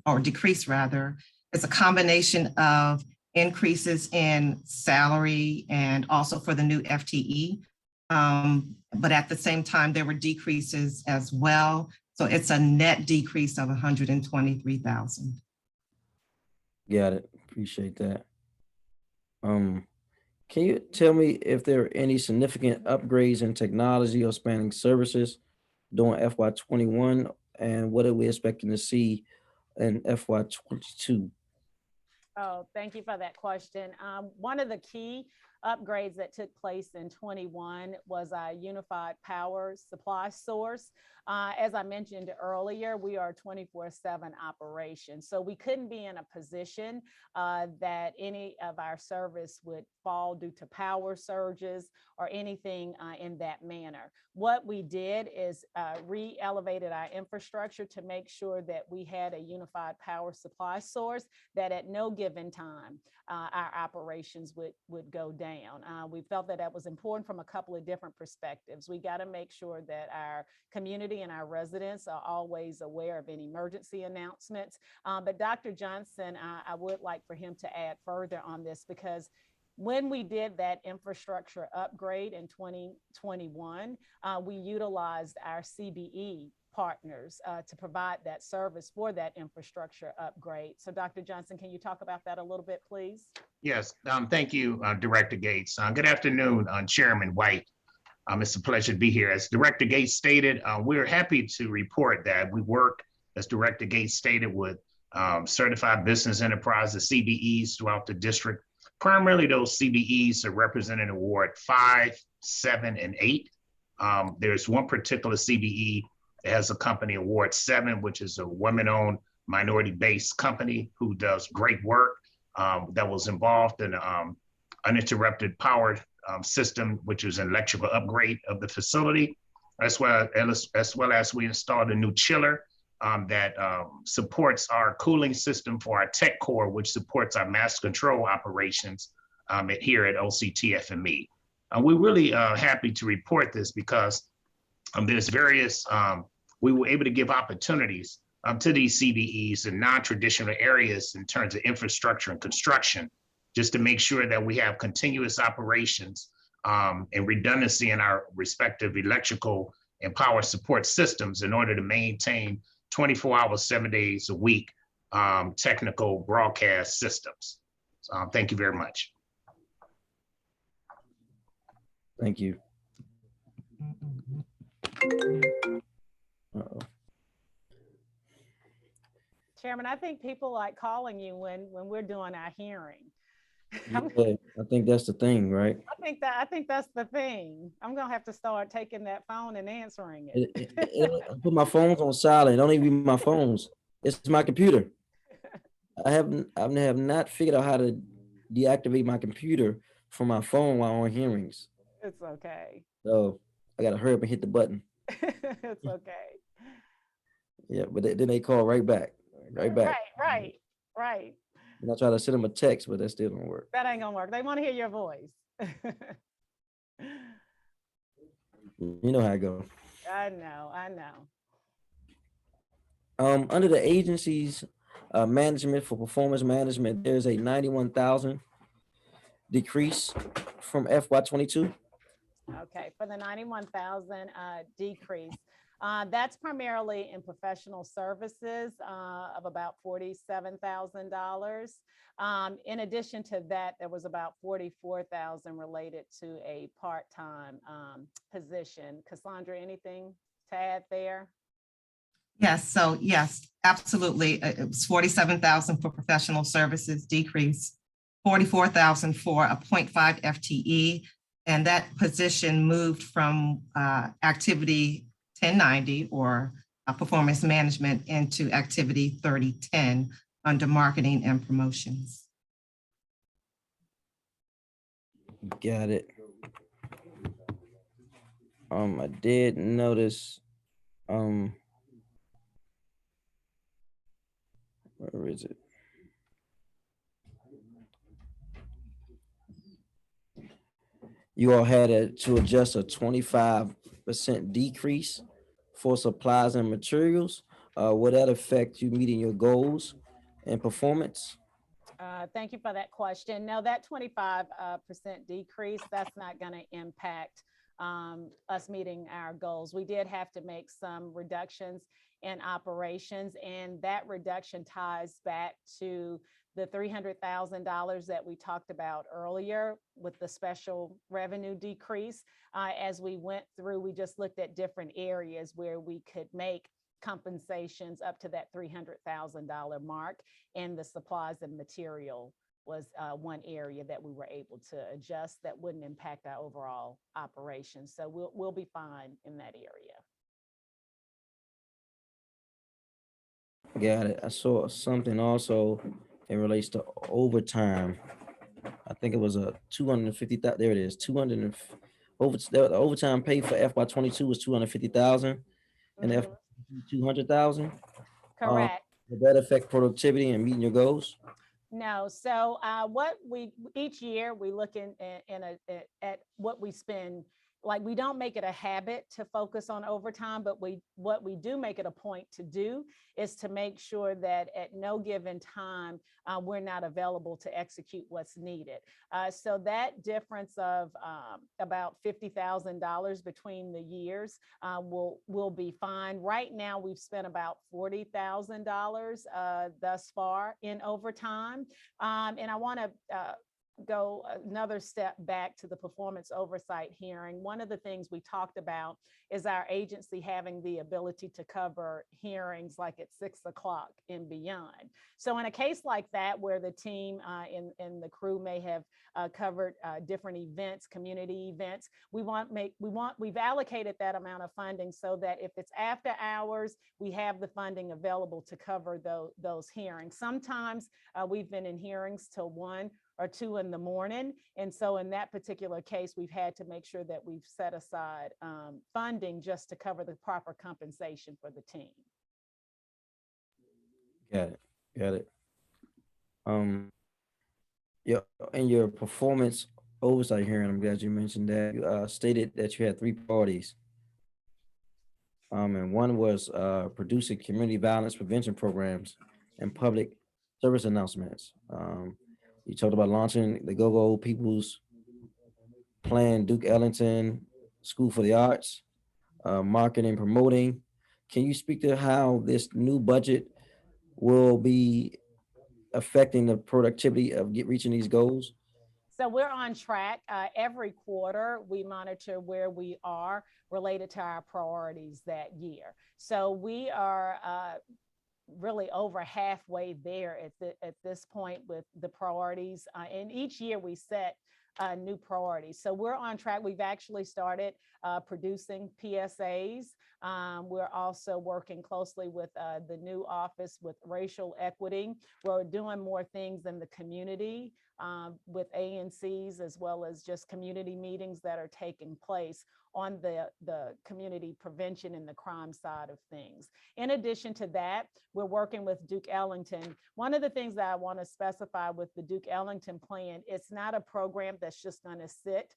or decrease rather, is a combination of increases in salary and also for the new FTE. But at the same time, there were decreases as well. So it's a net decrease of 123,000. Got it. Appreciate that. Can you tell me if there are any significant upgrades in technology or spanning services during FY21, and what are we expecting to see in FY22? Oh, thank you for that question. One of the key upgrades that took place in 21 was our unified power supply source. As I mentioned earlier, we are 24/7 operation. So we couldn't be in a position that any of our service would fall due to power surges or anything in that manner. What we did is re-elevated our infrastructure to make sure that we had a unified power supply source that at no given time our operations would go down. We felt that that was important from a couple of different perspectives. We got to make sure that our community and our residents are always aware of any emergency announcements. But Dr. Johnson, I would like for him to add further on this, because when we did that infrastructure upgrade in 2021, we utilized our CBE partners to provide that service for that infrastructure upgrade. So Dr. Johnson, can you talk about that a little bit, please? Yes, thank you, Director Gates. Good afternoon, Chairman White. It's a pleasure to be here. As Director Gates stated, we're happy to report that we work, as Director Gates stated, with certified business enterprises, CBEs throughout the district. Primarily those CBEs are represented in Ward 5, 7, and 8. There's one particular CBE that has a company in Ward 7, which is a women-owned, minority-based company who does great work that was involved in uninterrupted power system, which is an electrical upgrade of the facility, as well as we installed a new chiller that supports our cooling system for our tech core, which supports our mass control operations here at OCTFME. We're really happy to report this because there's various, we were able to give opportunities to these CBEs in non-traditional areas in terms of infrastructure and construction, just to make sure that we have continuous operations and redundancy in our respective electrical and power support systems in order to maintain 24 hours, 7 days a week technical broadcast systems. So, thank you very much. Thank you. Uh-oh. Chairman, I think people like calling you when we're doing our hearing. Yeah, I think that's the thing, right? I think that's the thing. I'm gonna have to start taking that phone and answering it. I put my phones on silent. Don't even be my phones. It's my computer. I have not figured out how to deactivate my computer from my phone while on hearings. It's okay. So I gotta hurry up and hit the button. It's okay. Yeah, but then they call right back. Right. And I try to send them a text, but that still don't work. That ain't gonna work. They want to hear your voice. You know how it goes. I know. Under the agency's management for performance management, there's a $91,000 decrease from FY 22? Okay, for the 91,000 decrease, that's primarily in professional services of about $47,000. In addition to that, there was about 44,000 related to a part-time position. Cassandra, anything to add there? Yes, so yes, absolutely. It was 47,000 for professional services decrease, 44,000 for a 0.5 FTE. And that position moved from activity 1090 or performance management into activity 3010 under marketing and promotions. Got it. I did notice, where is it? You all had to adjust a 25% decrease for supplies and materials. Would that affect you meeting your goals and performance? Thank you for that question. No, that 25% decrease, that's not going to impact us meeting our goals. We did have to make some reductions in operations, and that reduction ties back to the $300,000 that we talked about earlier with the special revenue decrease. As we went through, we just looked at different areas where we could make compensations up to that $300,000 mark, and the supplies and material was one area that we were able to adjust that wouldn't impact our overall operations. So we'll be fine in that area. Got it. I saw something also in relates to overtime. I think it was a 250,000. There it is. The overtime pay for FY 22 was 250,000, and FY 200,000. Correct. Would that affect productivity and meeting your goals? No. So what we each year we look at what we spend. Like, we don't make it a habit to focus on overtime, but what we do make it a point to do is to make sure that at no given time we're not available to execute what's needed. So that difference of about $50,000 between the years will be fine. Right now, we've spent about $40,000 thus far in overtime, and I want to go another step back to the performance oversight hearing. One of the things we talked about is our agency having the ability to cover hearings like at 6 o'clock and beyond. So in a case like that, where the team and the crew may have covered different events, community events, we've allocated that amount of funding so that if it's after hours, we have the funding available to cover those hearings. Sometimes we've been in hearings till 1 or 2 in the morning. And so in that particular case, we've had to make sure that we've set aside funding just to cover the proper compensation for the team. Got it. Yeah, in your performance oversight hearing, I'm glad you mentioned that. You stated that you had 3 priorities. And one was producing community violence prevention programs and public service announcements. You talked about launching the Go-Go People's Plan, Duke Ellington School for the Arts, marketing, promoting. Can you speak to how this new budget will be affecting the productivity of reaching these goals? So we're on track. Every quarter, we monitor where we are related to our priorities that year. So we are really over halfway there at this point with the priorities. And each year we set new priorities. So we're on track. We've actually started producing PSAs. We're also working closely with the new office with racial equity. We're doing more things in the community with ANCs, as well as just community meetings that are taking place on the community prevention and the crime side of things. In addition to that, we're working with Duke Ellington. One of the things that I want to specify with the Duke Ellington plan, it's not a program that's just going to sit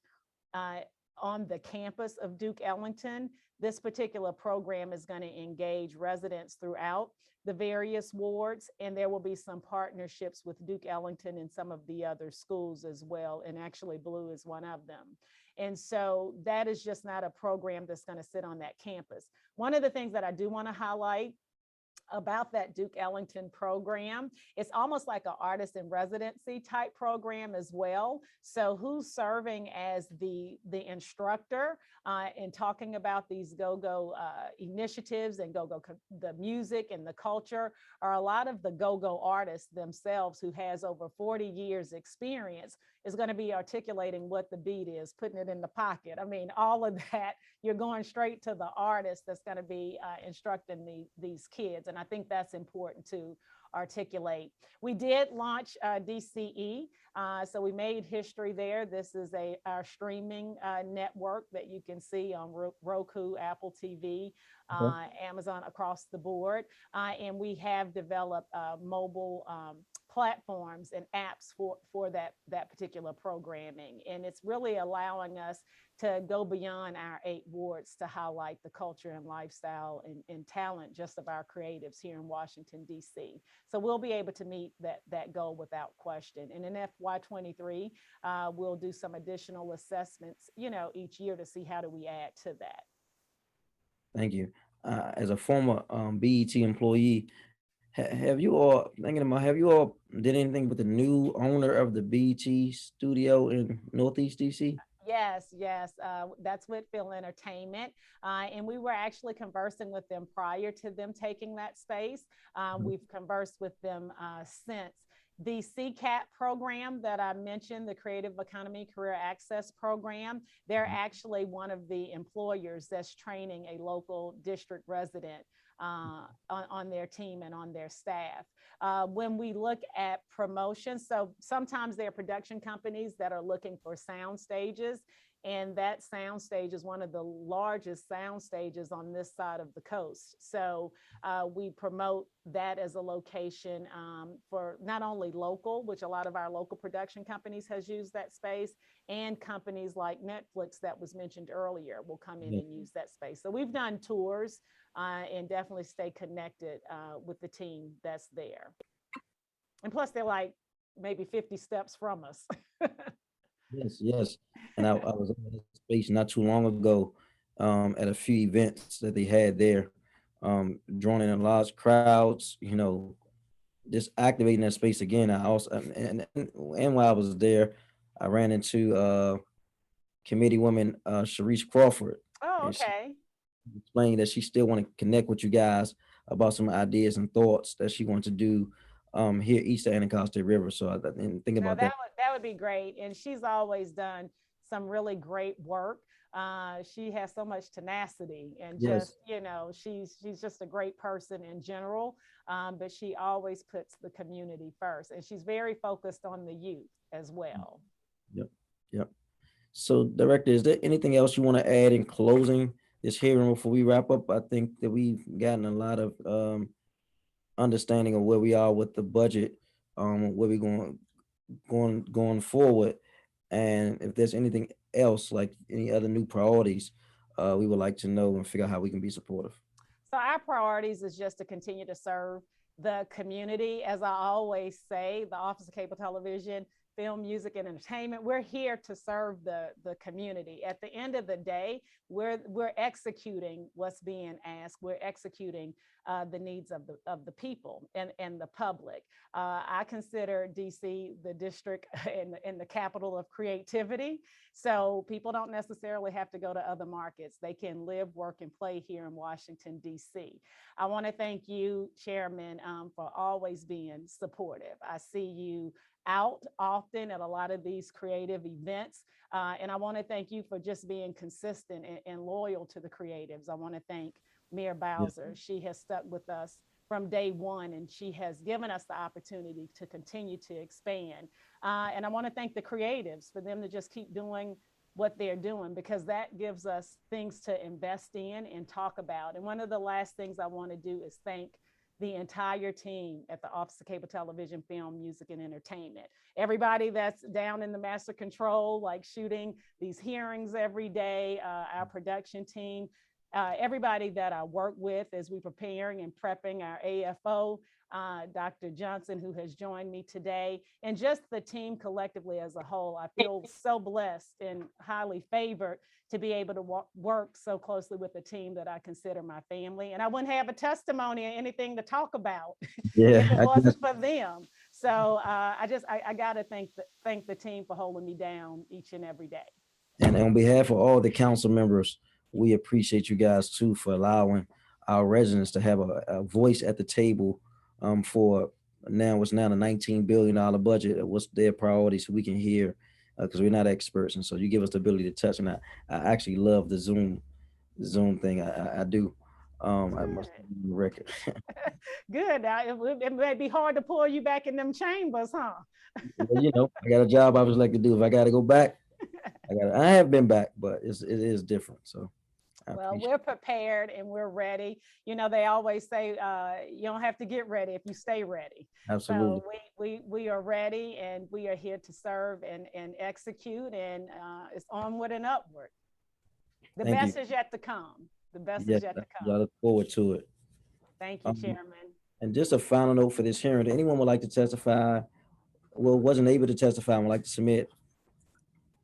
on the campus of Duke Ellington. this particular program is going to engage residents throughout the various wards, and there will be some partnerships with Duke Ellington and some of the other schools as well. And actually Blue is one of them. And so that is just not a program that's going to sit on that campus. One of the things that I do want to highlight about that Duke Ellington program, it's almost like an artist in residency type program as well. So who's serving as the instructor and talking about these go-go initiatives and go-go the music and the culture are a lot of the go-go artists themselves who has over 40 years experience is going to be articulating what the beat is, putting it in the pocket. I mean, all of that, you're going straight to the artist that's going to be instructing these kids. And I think that's important to articulate. We did launch DCE, so we made history there. This is our streaming network that you can see on Roku, Apple TV, Amazon, across the board. And we have developed mobile platforms and apps for that particular programming. And it's really allowing us to go beyond our 8 wards to highlight the culture and lifestyle and talent just of our creatives here in Washington, D.C. So we'll be able to meet that goal without question. And in FY23, we'll do some additional assessments, each year to see how do we add to that. Thank you. As a former BET employee, have you all did anything with the new owner of the BET studio in Northeast DC? Yes. That's Whitfield Entertainment. And we were actually conversing with them prior to them taking that space. We've conversed with them since. The CCAP program that I mentioned, the Creative Economy Career Access Program, they're actually one of the employers that's training a local district resident on their team and on their staff. When we look at promotions, so sometimes there are production companies that are looking for sound stages, and that sound stage is one of the largest sound stages on this side of the coast. So we promote that as a location for not only local, which a lot of our local production companies has used that space, and companies like Netflix that was mentioned earlier will come in and use that space. So we've done tours and definitely stay connected with the team that's there. And plus they're like maybe 50 steps from us. Yes. And I was in this space not too long ago at a few events that they had there, drawing in large crowds, just activating that space again. I also, and while I was there, I ran into committee woman Sharice Crawford. Oh, okay. Explaining that she still want to connect with you guys about some ideas and thoughts that she wants to do here east of Anacostia River. So I didn't think about that. That would be great. And she's always done some really great work. She has so much tenacity and just, she's just a great person in general, but she always puts the community first, and she's very focused on the youth as well. Yep. So Director, is there anything else you want to add in closing this hearing before we wrap up? I think that we've gotten a lot of understanding of where we are with the budget, where we're going forward, and if there's anything else, like any other new priorities, we would like to know and figure out how we can be supportive. So our priorities is just to continue to serve the community. As I always say, the Office of Cable Television, Film, Music, and Entertainment, we're here to serve the community. At the end of the day, we're executing what's being asked. We're executing the needs of the people and the public. I consider DC the district and the capital of creativity. So people don't necessarily have to go to other markets. They can live, work, and play here in Washington, DC. I want to thank you, Chairman, for always being supportive. I see you out often at a lot of these creative events. And I want to thank you for just being consistent and loyal to the creatives. I want to thank Mayor Bowser. Yes. She has stuck with us from day one, and she has given us the opportunity to continue to expand. And I want to thank the creatives for them to just keep doing what they're doing, because that gives us things to invest in and talk about. And one of the last things I want to do is thank the entire team at the Office of Cable Television, Film, Music, and Entertainment. Everybody that's down in the master control, like shooting these hearings every day, our production team, everybody that I work with as we're preparing and prepping our AFO, Dr. Johnson, who has joined me today, and just the team collectively as a whole. I feel so blessed and highly favored to be able to work so closely with a team that I consider my family. And I wouldn't have a testimony or anything to talk about Yeah, if it wasn't for them. So I got to thank the team for holding me down each and every day. and on behalf of all the council members, we appreciate you guys too for allowing our residents to have a voice at the table for what's now the $19 billion budget. What's their priorities so we can hear, because we're not experts. And so you give us the ability to touch. And I actually love the Zoom thing. I do. I must be on the record. Good. Now, it may be hard to pull you back in them chambers, huh? Well, you know, I got a job I always like to do. If I got to go back, I have been back, but it is different. So well, we're prepared and we're ready. You know, they always say you don't have to get ready if you stay ready. Absolutely. So we are ready and we are here to serve and execute, and it's onward and upward. The best is yet to come. The best is yet to come. I look forward to it. Thank you, Chairman. And just a final note for this hearing, anyone would like to testify, wasn't able to testify and would like to submit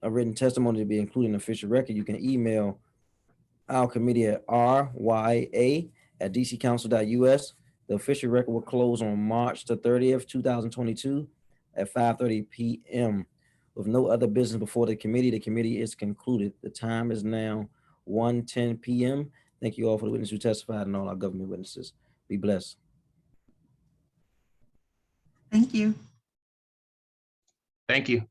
a written testimony to be included in the official record, you can email our committee at rya@dccouncil.us. The official record will close on March the 30th, 2022 at 5:30 p.m. With no other business before the committee is concluded. The time is now 1:10 p.m. Thank you all for the witnesses who testified and all our government witnesses. Be blessed. Thank you. Thank you.